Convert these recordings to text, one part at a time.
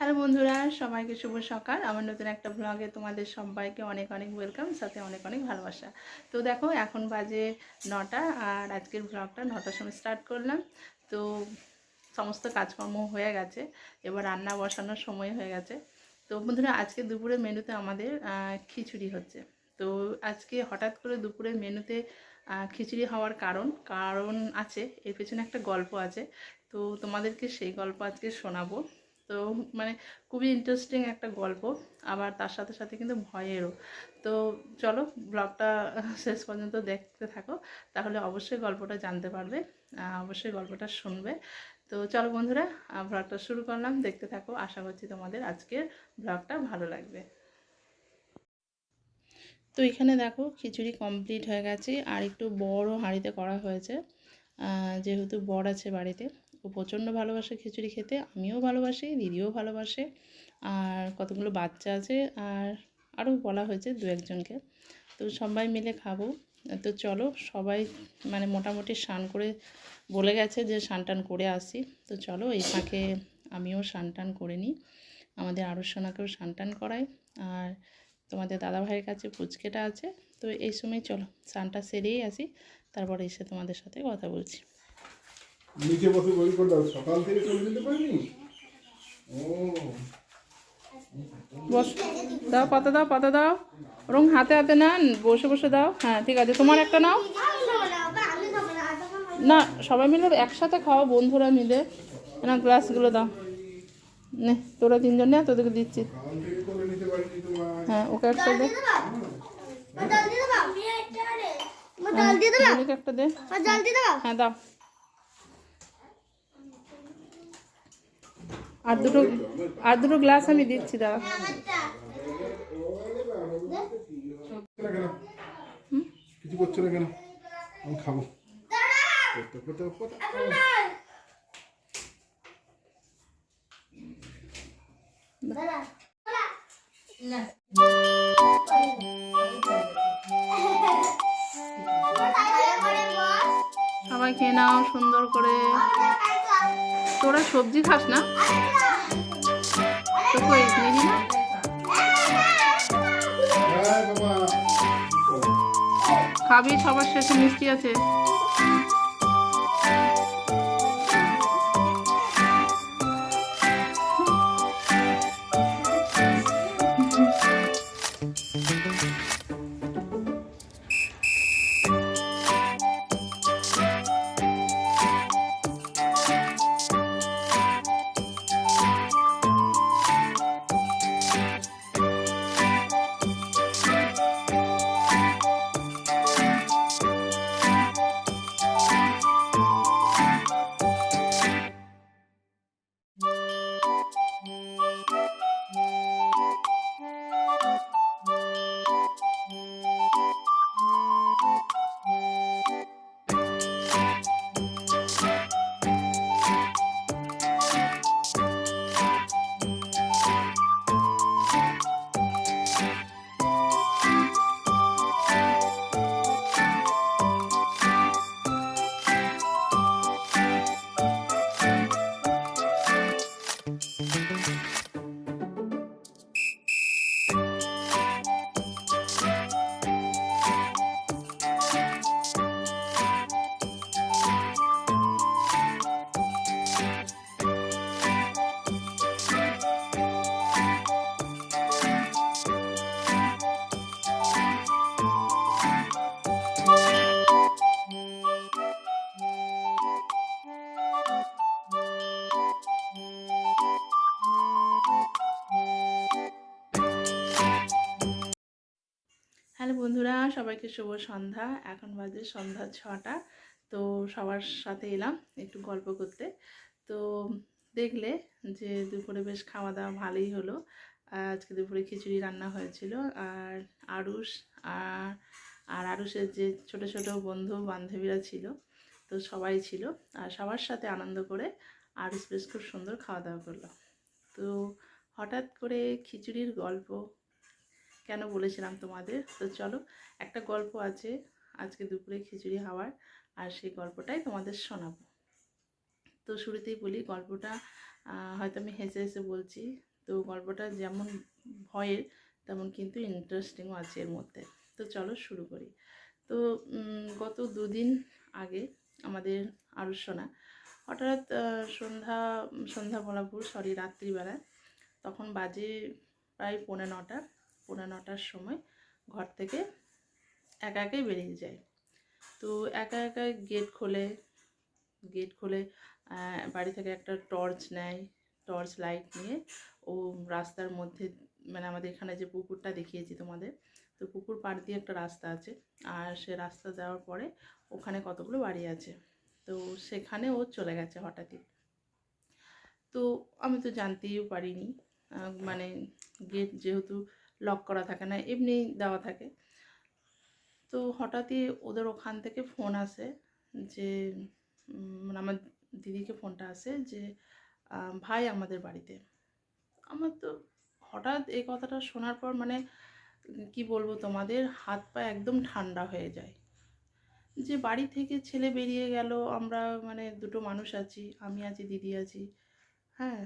Hello বন্ধুরা, সবাইকে শুভ সকাল। আমার নতুন একটা ব্লগে তোমাদের সবাইকে অনেক অনেক ওয়েলকাম, সাথে অনেক অনেক ভালোবাসা। তো দেখো এখন বাজে 9টা, আর আজকের ব্লগটা 9টার সময় স্টার্ট করলাম। তো সমস্ত কাজকর্ম হয়ে গেছে, এবার রান্না বসানোর সময় হয়ে গেছে। তো বন্ধুরা, আজকে দুপুরের মেনুতে আমাদের খিচুড়ি হচ্ছে। তো আজকে হঠাৎ করে দুপুরের মেনুতে খিচুড়ি হওয়ার কারণ আছে, এর পেছনে একটা গল্প আছে। তো তোমাদেরকে সেই গল্প আজকে শোনাবো। তো মানে খুবই ইন্টারেস্টিং একটা গল্প, আবার তার সাথে সাথে কিন্তু ভয়েরও। তো চলো ব্লগটা শেষ পর্যন্ত দেখতে থাকো, তাহলে অবশ্যই গল্পটা জানতে পারবে, অবশ্যই গল্পটা শুনবে। তো চলো বন্ধুরা, ব্লগটা শুরু করলাম, দেখতে থাকো। আশা করছি তোমাদের আজকের ব্লগটা ভালো লাগবে। তো এখানে দেখো খিচুড়ি কমপ্লিট হয়ে গেছে, আর একটু বড় হাঁড়িতে করা হয়েছে। যেহেতু বর আছে বাড়িতে, ও প্রচণ্ড ভালোবাসে খিচুড়ি খেতে, আমিও ভালোবাসি, দিদিও ভালোবাসে, আর কতগুলো বাচ্চা আছে, আর আরও বলা হয়েছে দু একজনকে। তো সবাই মিলে খাবো। তো চলো, সবাই মানে মোটামুটি স্নান করে বলে গেছে যে স্নান টান করে আসি। তো চলো এই ফাঁকে আমিও স্নান টান করে নিই, আমাদের আরুসোনাকেও স্নান টান করাই, আর তোমাদের দাদাভাইয়ের কাছে পুচকেটা আছে। তো এই সময় চলো স্নানটা সেরেই আসি, তারপরে এসে তোমাদের সাথে কথা বলছি। নিচে বসে বই করে দাও, সকাল থেকে চলে যেতে পারিনি। ও বস, দাও পাতা, দাও পাতা, দাও ওরকম হাতে হাতে না, বসে বসে দাও। হ্যাঁ ঠিক আছে, তোমার একটা নাও। না, সবাই মিলে একসাথে খাও, বন্ধুরা মিলে। না, গ্লাসগুলো দাও। নে, তোরা তিনজন নে, তোদেরকে দিচ্ছি। সকাল থেকে করে নিতে পারিনি তোমার। হ্যাঁ, ওকে একটা দে, বোনিকে একটা দে। হ্যাঁ দাও। আর দুটো গ্লাস আমি দিচ্ছি, দাঁড়া। কিছু করছো না কেন? আমি খাবো। করতে করতে করতে সবাই খেয়ে নাও সুন্দর করে। তোরা সবজি খাস না? তো কই নিবি না? হ্যাঁ বাবা, খাবি, সবার শেষে মিষ্টি আছে। হ্যালো বন্ধুরা, সবাইকে শুভ সন্ধ্যা। এখন বাজে সন্ধ্যা 6টা। তো সবার সাথে এলাম একটু গল্প করতে। তো দেখলে যে দুপুরে বেশ খাওয়া দাওয়া ভালোই হলো। আজকে দুপুরে খিচুড়ি রান্না হয়েছিল, আর আরুষ আর আর আরুষের যে ছোট ছোট বন্ধু বান্ধবীরা ছিল, তো সবাই ছিল, আর সবার সাথে আনন্দ করে আরুষ বেশ খুব সুন্দর খাওয়া দাওয়া করলো। তো হঠাৎ করে খিচুড়ির গল্প কেন বলেছিলাম তোমাদের, তো চলো একটা গল্প আছে আজকে দুপুরে খিচুড়ি হওয়ার, আর সেই গল্পটাই তোমাদের শোনাবো। তো শুরুতেই বলি গল্পটা, হয়তো আমি হেসে হেসে বলছি, তো গল্পটা যেমন ভয়ের তেমন কিন্তু ইন্টারেস্টিংও আছে এর মধ্যে। তো চলো শুরু করি। তো গত 2 দিন আগে আমাদের আরুষনা হঠাৎ সন্ধ্যা বলা ভুল, সরি, রাত্রিবেলায়, তখন বাজে প্রায় 9:45। 9:45-র সময় ঘর থেকে একা একাই বেরিয়ে যায়। তো একা একা গেট খোলে, বাড়ি থেকে একটা টর্চ নেয়, টর্চ লাইট নিয়ে ও রাস্তার মধ্যে, মানে আমাদের এখানে যে পুকুরটা দেখিয়েছি তোমাদের, তো পুকুর পাড় দিয়ে একটা রাস্তা আছে, আর সে রাস্তা যাওয়ার পরে ওখানে কতগুলো বাড়ি আছে, তো সেখানে ও চলে গেছে হঠাৎই। তো আমি তো জানতেই পারিনি, মানে গেট যেহেতু লক করা থাকে না, এমনি দেওয়া থাকে। তো হঠাৎই ওদের ওখান থেকে ফোন আসে যে মানে আমার দিদিকে ফোনটা আসে যে ভাই আমাদের বাড়িতে। আমার তো হঠাৎ এই কথাটা শোনার পর মানে কি বলবো তোমাদের, হাত পা একদম ঠান্ডা হয়ে যায়। যে বাড়ি থেকে ছেলে বেরিয়ে গেল, আমরা মানে দুটো মানুষ আছি, আমি আছি, দিদি আছি, হ্যাঁ,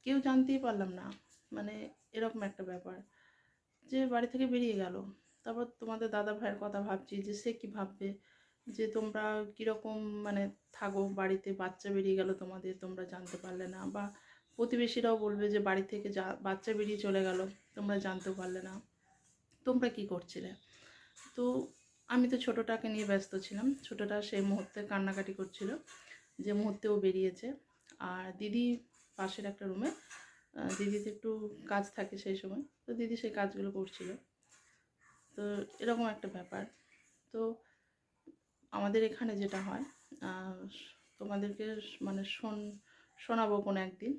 কেউ জানতেই পারলাম না, মানে এরকম একটা ব্যাপার যে বাড়ি থেকে বেরিয়ে গেল। তারপর তোমাদের দাদা ভাইয়ের কথা ভাবছি যে সে কি ভাববে, যে তোমরা কীরকম মানে থাকো বাড়িতে, বাচ্চা বেরিয়ে গেল তোমাদের, তোমরা জানতে পারলে না, বা প্রতিবেশীরাও বলবে যে বাড়ি থেকে বাচ্চা বেরিয়ে চলে গেল, তোমরা জানতেও পারলে না, তোমরা কি করছিলে। তো আমি তো ছোটোটাকে নিয়ে ব্যস্ত ছিলাম, ছোটোটা সেই মুহূর্তে কান্নাকাটি করছিল যে মুহূর্তে ও বেরিয়েছে। আর দিদি পাশের একটা রুমে, দিদিতে একটু কাজ থাকে সেই সময়, তো দিদি সেই কাজগুলো করছিল। তো এরকম একটা ব্যাপার। তো আমাদের এখানে যেটা হয়, তোমাদেরকে মানে শোনাবো কোনো একদিন,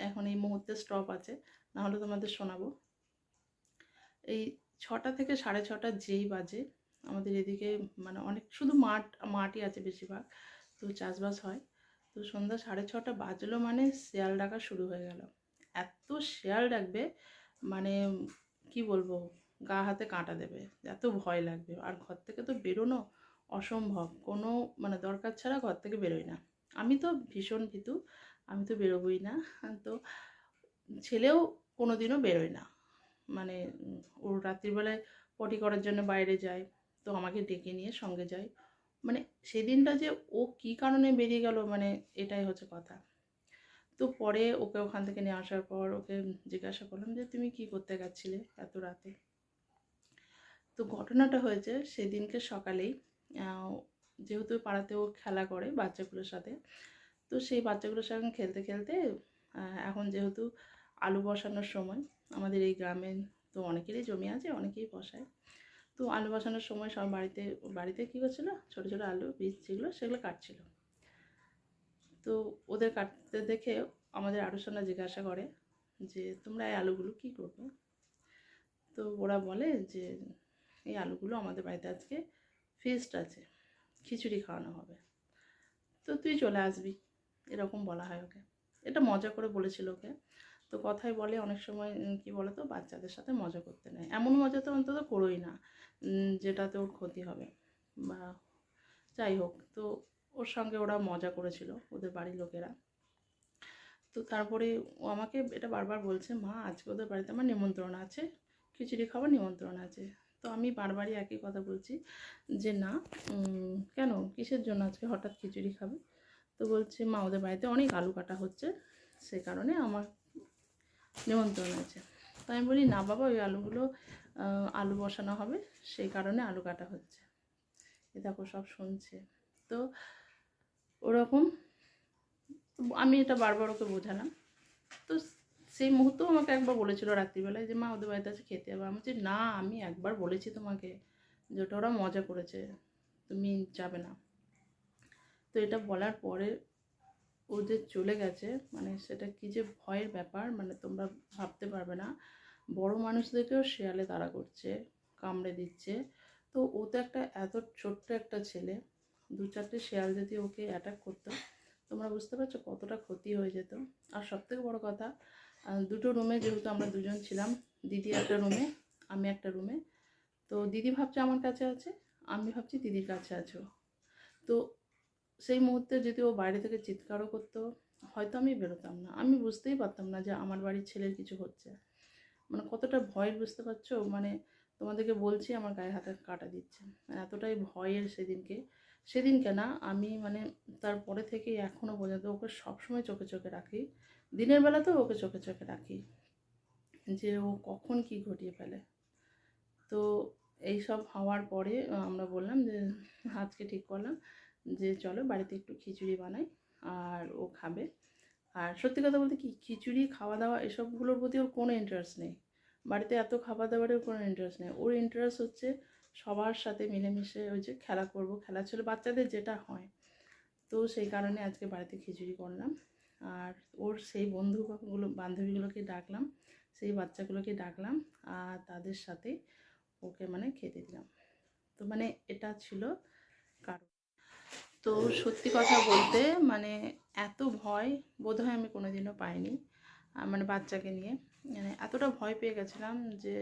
এখন এই মুহূর্তে স্টপ আছে, নাহলে তোমাদের শোনাবো। এই 6টা থেকে 6:30 যেই বাজে, আমাদের এদিকে মানে অনেক শুধু মাঠই আছে বেশিরভাগ, তো চাষবাস হয়। তো সন্ধ্যা 6:30 বাজলো মানে শেয়াল ডাকা শুরু হয়ে গেল। এত শেয়াল ডাকবে মানে কি বলবো, গা হাতে কাঁটা দেবে, এত ভয় লাগবে। আর ঘর থেকে তো বেরোনো অসম্ভব, কোনো মানে দরকার ছাড়া ঘর থেকে বেরোই না। আমি তো ভীষণ ভীতু, আমি তো বেরোবই না। তো ছেলেও কোনো দিনও বেরোয় না, মানে ওর রাত্রিবেলায় পটি করার জন্য বাইরে যায়, তো আমাকে ডেকে নিয়ে সঙ্গে যায়। মানে সেদিনটা যে ও কী কারণে বেরিয়ে গেল, মানে এটাই হচ্ছে কথা। তো পরে ওকে ওখান থেকে নিয়ে আসার পর ওকে জিজ্ঞাসা করলাম যে তুমি কি করতে গেছিলে এত রাতে। তো ঘটনাটা হয়েছে সেদিনকে সকালেই, যেহেতু পাড়াতেও খেলা করে বাচ্চাগুলোর সাথে, তো সেই বাচ্চাগুলোর সঙ্গে খেলতে খেলতে এখন যেহেতু আলু বসানোর সময়, আমাদের এই গ্রামে তো অনেকেরই জমি আছে, অনেকেই বসায়। তো আলু বসানোর সময় সব বাড়িতে কী করছিলো, ছোটো ছোটো আলু বীজ যেগুলো সেগুলো কাটছিল। তো ওদের কাটতে দেখে আমাদের আরুষনা জিজ্ঞাসা করে যে তোমরা এই আলুগুলো কী করবে। তো ওরা বলে যে এই আলুগুলো আমাদের বাড়িতে আজকে ফিস্ট আছে, খিচুড়ি খাওয়ানো হবে, তো তুই চলে আসবি, এরকম বলা হয় ওকে। এটা মজা করে বলেছিল ওকে। তো কথাই বলে অনেক সময় কি বলো তো, বাচ্চাদের সাথে মজা করতে নেয়, এমন মজা তো অন্তত করোই না যেটাতে ওর ক্ষতি হবে বা যাই হোক। তো ওর সঙ্গে ওরা মজা করেছিল ওদের বাড়ির লোকেরা। তো তারপরে ও আমাকে এটা বারবার বলছে, মা আজকে ওদের বাড়িতে আমার নিমন্ত্রণ আছে, খিচুড়ি খাবার নিমন্ত্রণ আছে। তো আমি বারবারই একই কথা বলছি যে না, কেন, কিসের জন্য আজকে হঠাৎ খিচুড়ি খাবে। তো বলছে মা ওদের বাড়িতে অনেক আলু কাটা হচ্ছে, সে কারণে আমার নিমন্ত্রণ আছে। তো আমি বলি না বাবা, ওই আলুগুলো আলু বসানো হবে, সেই কারণে আলু কাটা হচ্ছে। এ দেখো সব শুনছে। তো ওরকম আমি এটা বারবার ওকে বোঝালাম। তো সেই মুহূর্তেও আমাকে একবার বলেছিল রাত্রিবেলায় যে মা ওদের বাড়িতে আছে, খেতে হবে। আমি বলছি না, আমি একবার বলেছি তোমাকে যে ওটা ওরা মজা করেছে, তুমি যাবে না। তো এটা বলার পরে ও যে চলে গেছে, মানে সেটা কি যে ভয়ের ব্যাপার, মানে তোমরা ভাবতে পারবে না। বড় মানুষদেরকেও শেয়ালে তাড়া করছে, কামড়ে দিচ্ছে। তো ও তো একটা এত ছোট্ট একটা ছেলে, 2-4টে শেয়াল যদি ওকে অ্যাটাক করতো, তোমরা বুঝতে পারছো কতটা ক্ষতি হয়ে যেত। আর সবথেকে বড় কথা, দুটো রুমে যেহেতু আমরা দুজন ছিলাম, দিদি একটা রুমে, আমি একটা রুমে। তো দিদি ভাবছে আমার কাছে আছে, আমি ভাবছি দিদির কাছে আছো। তো সেই মুহূর্তে যদি ও বাইরে থেকে চিৎকারও করতো, হয়তো আমি বেরোতাম না, আমি বুঝতেই পারতাম না যে আমার বাড়ির ছেলের কিছু হচ্ছে। মানে কতটা ভয়ের বুঝতে পারছো, মানে তোমাদেরকে বলছি আমার গায়ে হাতে কাটা দিচ্ছে, মানে এতটাই ভয়ের সেদিনকে না আমি মানে তারপরে থেকে এখনও পর্যন্ত ওকে সবসময় চোখে চোখে রাখি, দিনের বেলাতেও ওকে চোখে চোখে রাখি যে ও কখন কি ঘটিয়ে ফেলে। তো এই সব হওয়ার পরে আমরা বললাম যে আজকে ঠিক করলাম যে চলো বাড়িতে একটু খিচুড়ি বানাই আর ও খাবে। আর সত্যি কথা বলতে কি, খিচুড়ি খাওয়া দাওয়া এসবগুলোর প্রতি ওর কোনো ইন্টারেস্ট নেই, বাড়িতে এত খাবার দাবারের কোনো ইন্টারেস্ট নেই। ওর ইন্টারেস্ট হচ্ছে সবার সাথে মিলেমিশে ওই যে খেলা করব, খেলা ছিল বাচ্চাদের যেটা হয়। তো সেই কারণে আজকে বাড়িতে খিচুড়ি করলাম। আর ওর সেই বান্ধবীগুলোকে ডাকলাম, সেই বাচ্চাগুলোকে ডাকলাম, আর তাদের সাথে ওকে মানে খেতে দিলাম। তো মানে এটা ছিল কারণ। তো সত্যি কথা বলতে মানে এত ভয় বোধহয় আমি কোনোদিনও পাইনি, মানে বাচ্চাকে নিয়ে মানে এতটা ভয় পেয়ে গেছিলাম যে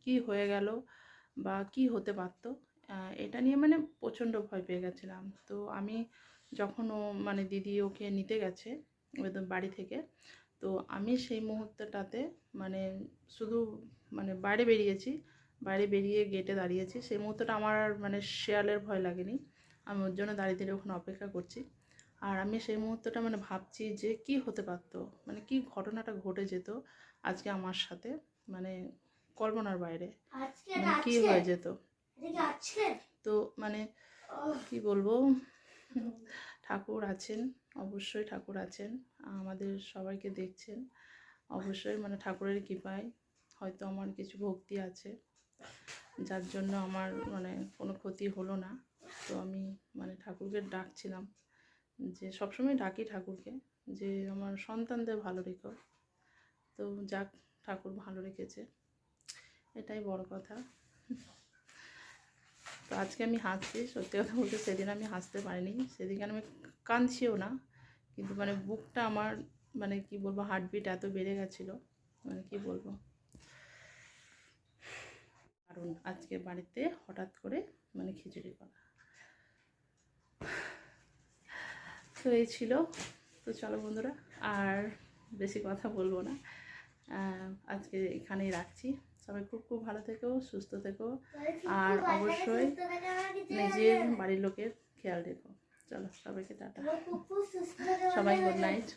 কি হয়ে গেল বা কি হতে পারত, এটা নিয়ে মানে প্রচণ্ড ভয় পেয়ে গেছিলাম। তো আমি যখন ও মানে দিদি ওকে নিতে গেছে একদম বাড়ি থেকে, তো আমি সেই মুহূর্তটাতে মানে শুধু মানে বাইরে বেরিয়ে গেটে দাঁড়িয়েছি। সেই মুহূর্তটা আমার আর মানে শেয়ালের ভয় লাগেনি, আমি ওর জন্য দাঁড়িয়ে দাঁড়িয়ে ওখানে অপেক্ষা করছি। আর আমি সেই মুহূর্তটা মানে ভাবছি যে কি হতে পারতো, মানে কি ঘটনাটা ঘটে যেত আজকে আমার সাথে, মানে কল্পনার বাইরে মানে কি হয়ে যেত। তো মানে কি বলবো, ঠাকুর আছেন, অবশ্যই ঠাকুর আছেন, আমাদের সবাইকে দেখছেন অবশ্যই, মানে ঠাকুরের কৃপায় হয়তো আমার কিছু ভক্তি আছে যার জন্য আমার মানে কোনো ক্ষতি হলো না। তো আমি মানে ঠাকুরকে ডাকছিলাম, যে সবসময় ডাকি ঠাকুরকে যে আমার সন্তানদের ভালো রেখো। তো যাক, ঠাকুর ভালো রেখেছে, এটাই বড় কথা। তো আজকে আমি হাসছি, সত্যি কথা বলতে সেদিন আমি হাসতে পারিনি, সেদিকে আমি কাঁদছিও না, কিন্তু মানে বুকটা আমার মানে কি বলবো, হার্টবিট এত বেড়ে গেছিলো, মানে কি বলবো। কারণ আজকে বাড়িতে হঠাৎ করে মানে খিচুড়ি করা, তো এই ছিল। তো চলো বন্ধুরা, আর বেশি কথা বলবো না, আজকে এখানেই রাখছি। সবাই খুব খুব ভালো থেকো, সুস্থ থেকো, আর অবশ্যই নিজের বাড়ির লোকের খেয়াল রেখো। চলো সবাইকে টাটা, সবাই গুড নাইট।